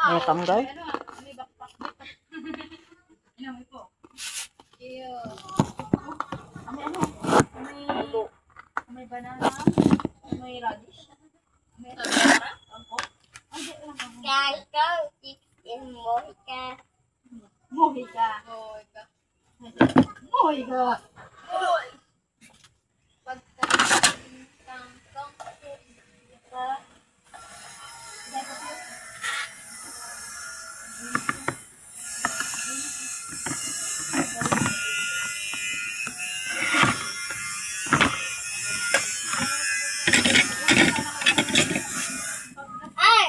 Welcome, guys. May banana, may radish. May Kaka, chicken mohika. mohika. Mohika. Ay!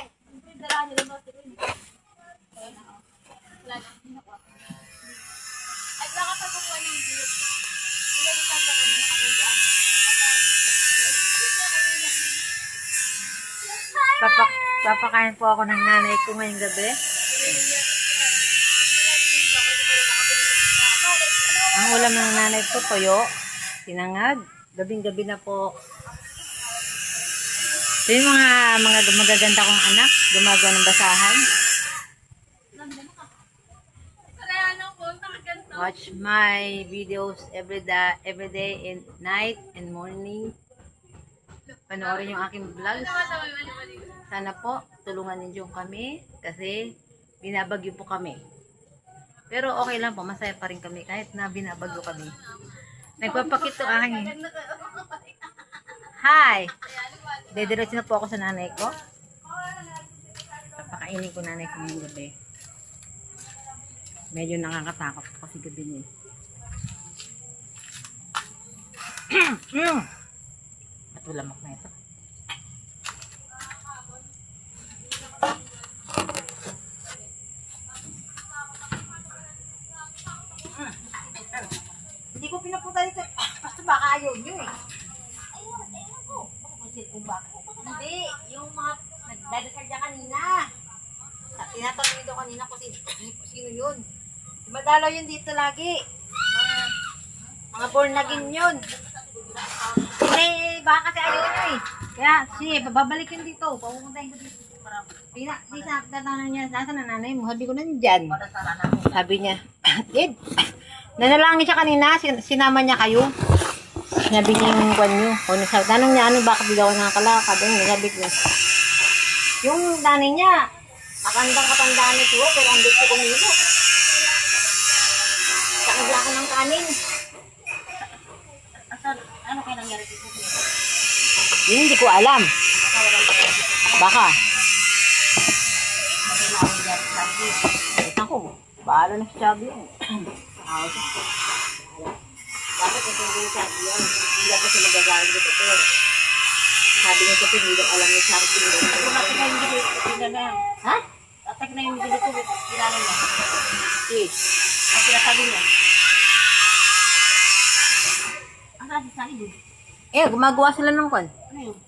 Ay, baka pagkukuha ng beef. Ilalitan ba ka na Papakain po ako ng nanay ko ngayong gabi. Ang ulam ng nanay ko, toyo, sinangag. Gabing-gabi na po. Ito yung mga magaganda kong anak, gumagawa ng basahan. Watch my videos every day and night and morning. Panoorin yung aking vlogs. Sana po, tulungan ninyo kami kasi binabagyo po kami. Pero okay lang po, masaya pa rin kami kahit na binabagyo kami. Nagpapakito aking. Hi! Dediretso na po ako sa nanay ko. Papakainin ko nanay ko ngayong gabi. Medyo nakakatakot po kasi gabi niya. At ulam ako na ito. Hindi ko pinapunta dito. Basta baka ayaw nyo eh. Ayun ko. Kung bakit. Hindi, yung mga nagdadasal dyan kanina. Tinatanong nito kanina kung sino yun. Madalaw yun dito lagi. Mga born again yun. Eh, baka kasi ayaw nyo eh. Kaya, sige, babalik yun dito. Papupuntahin ko dito. Di sa tatanong niya, nasa na nanay mo? Sabi ko nandyan. Sabi niya, Ed, nanalangin siya kanina, sinama niya kayo. Sinabi niya yung kwan nyo. Tanong niya, ano, bakit di daw nakakalakad? Sabi ko, yung nanay niya, katandang nito, pero andit ko kumilo. Sakagla ko ng kanin. Ano kaya nangyari dito? Yun, hindi ko alam. Baka. Ako, bahala na si Chubby yun. Bakit ito yung sabi yun? Hindi ako sila gagawin dito. Sabi niya kasi hindi alam ni Charlie. Atak na yung bili na. Ha? Atak na yung bili ko. Kilala niya. Yes. Ang sinasabi niya. Ang sabi sa akin. Gumagawa sila ng kwan. Ano yun?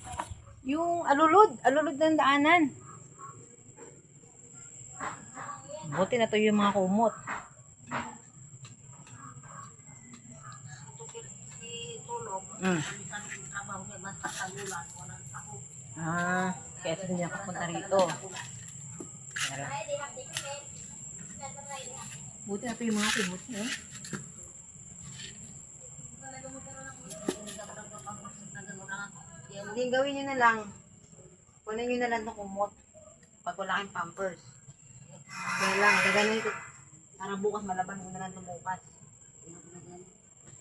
Yung alulod ng daanan. Buti na to yung mga kumot. Kaya saan niya kapunta rito. Buti na to yung mga kumot. Hindi, gawin nyo na lang. Kunin nyo na lang itong kumot. Pag wala kayong pampers. Kaya lang, gaganin ko. Para bukas malaban ko na lang itong bukas.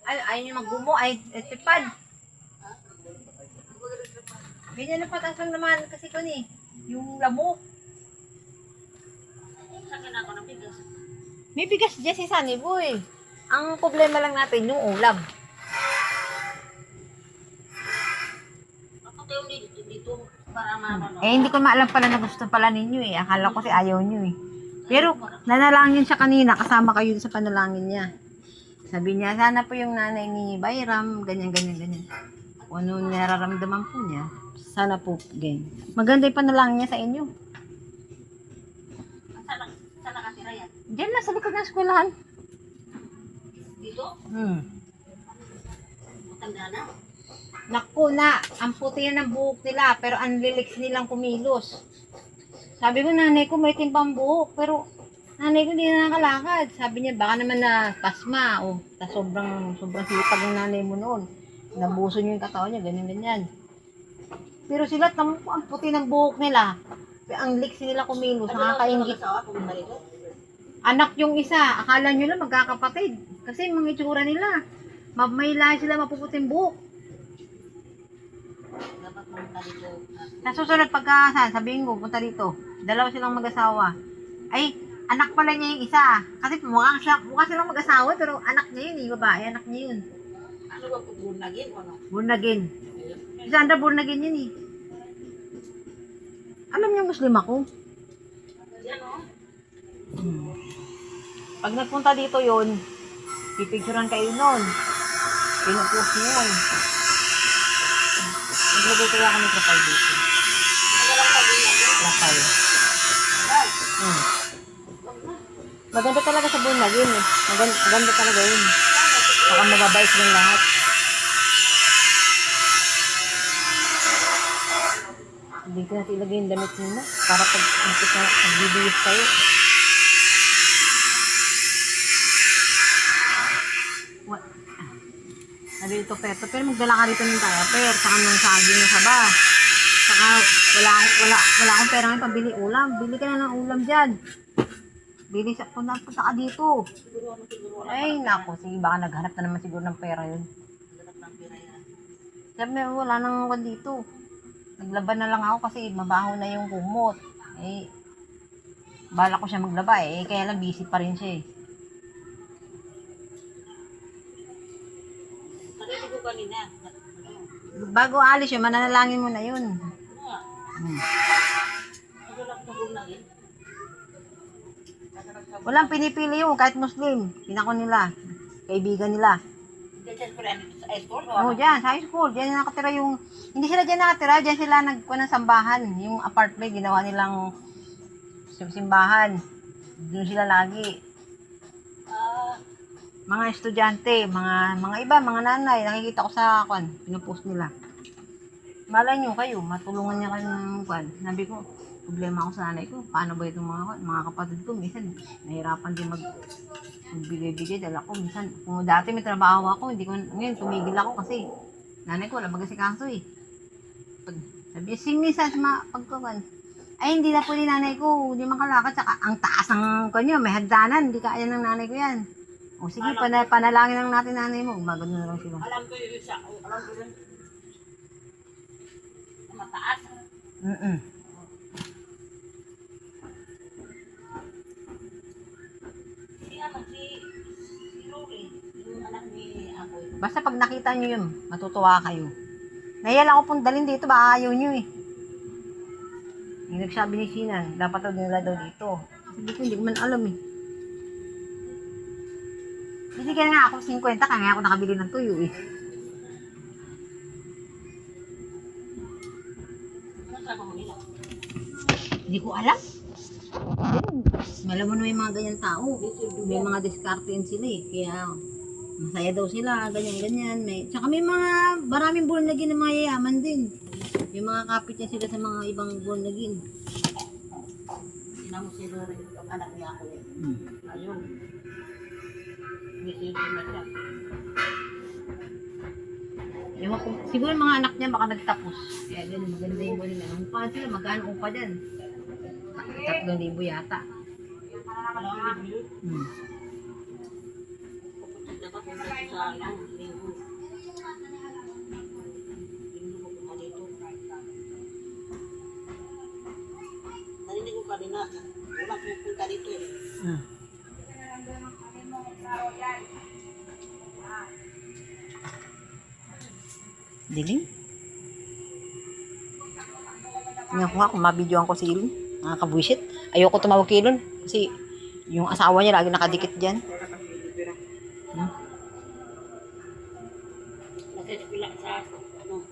Ayaw nyo magbumo. Tipad. Ganyan na patas lang naman kasi ko ni. Yung lamok. May bigas dyan si Sunny Boy. Ang problema lang natin yung ulam. Hindi ko maalam pala na gusto pala ninyo eh. Akala ko si ayaw nyo eh. Pero nanalangin siya kanina, kasama kayo sa panalangin niya. Sabi niya, sana po yung nanay ni Bayram, ganyan. Kung ano nararamdaman po niya, sana po, ganyan. Maganda yung panalangin niya sa inyo. Saan nakatira yan? Diyan na, sa likod ng eskwelahan. Dito? Matanda na? Naku na, ang puti yan ng buhok nila, pero ang lilik nilang kumilos. Sabi ko, nanay ko may timbang buhok, pero nanay ko hindi na nakalakad. Sabi niya, baka naman na pasma, o sobrang sipag ng nanay mo noon. Nabuso niyo yung katawan niya, ganyan. Pero sila, ang puti ng buhok nila. Ang liksi nila kumilos, nakakaingit. Anak yung isa, akala nyo lang magkakapatid. Kasi mga itsura nila, may lahi sila mapuputing buhok. Dapat pumunta dito. Sa susunod pagkasan, sabihin ko, punta dito. Dalawa silang mag-asawa. Ay, anak pala niya yung isa. Kasi mukha silang mag-asawa, pero anak niya yun, babae, anak niya yun. Ano ba po, bunagin o ano? Burnagin. Si Sandra Burnagin yun eh. Alam niyo, Muslim ako. Yan o. Pag nagpunta dito yun, pipicturean kayo nun. Pinupost niyo yun. Naglagay kaya kami profile dito. Profile. Maganda talaga sa Burnagin eh. Maganda talaga yun. Baka mababait ng lahat. Hindi ko natin ilagay yung damit nila para pag nagbibihis kayo. What? Ano ito, pero magdala ka rito ng diaper, saka ng saging na saba. Saka wala akong pera ngayon pambili ulam. Bili ka na ng ulam dyan. Punta ka dito. Ay, naku, sige, baka naghanap na naman siguro ng pera yun. Sabi, wala nang uwan dito. Naglaban na lang ako kasi mabaho na yung kumot. Eh, bala ko siya maglaba eh. Kaya lang busy pa rin siya eh. Nakita ko kanina. Bago alis yun, mananalangin mo na yun. Nagulak na bunagin. Walang pinipili yun, kahit Muslim. Pinako nila. Kaibigan nila. Diyan pala sa escort o Oo, dyan, sa high school. Dyan nakatira yung... Hindi sila dyan nakatira, dyan sila nagkuha ng sambahan. Yung apartment, ginawa nilang simbahan. Doon sila lagi. Mga estudyante, mga iba, mga nanay, nakikita ko sa pinupost nila. Malay nyo kayo, matulungan niya kayo ng kwan. Sabi ko, problema ako sa nanay ko. Paano ba itong mga kapatid ko? Minsan, nahirapan din magbigay-bigay. Dala ko, minsan, kung dati may trabaho ako, ngayon tumigil ako kasi nanay ko, wala mag-asikaso eh. Sabi, minsan sa mga pagkawan, ay hindi na po ni nanay ko, hindi makalakad. Saka ang taas ng kanya, may hagdanan, hindi kaya ng nanay ko yan. O sige, panalangin lang natin nanay mo. Magano na lang sila. alam ko yun siya. Alam ko yun. Mataas. Si Rory, yung anak ni Akoy. Basta pag nakita nyo yun, matutuwa kayo. Nahiya lang ako pong dalhin dito, baka ayaw nyo eh. Yung nagsabi ni Sinan, dapat daw nila daw dito. Sabi ko, hindi ko man alam eh. Binigyan nga ako 50, kaya ako nakabili ng tuyo eh. Ano trabaho nila? Hindi ko alam. Alam mo na may mga ganyan tao. May mga diskartean sila eh. Kaya masaya daw sila, ganyan-ganyan. Tsaka may mga, maraming born-again na mga yayaman din. Yung mga kapit niya sila sa mga ibang born-again. Sinamo si Rory, yung anak ni Akoy. Ayun. Bisip na siya. Ewan ko, siguro mga anak niya baka nagtapos. Kaya ganun, maganda yung buwan nila. Ang paan sila, magkano upa dyan? 3,000 yata. Alam mo yun? Hmm. Dapat punta sa linggo. Linggo pupunta dito. Narinig ko kanina, wala pupunta dito eh. Hmm. Dilim? Tingnan ko nga kung mabidyoan ko si Ilon. Nakakabwisit. Ayoko tumawag kay Ilon. Kasi yung asawa niya lagi nakadikit dyan. Nasa eskwela sa ano,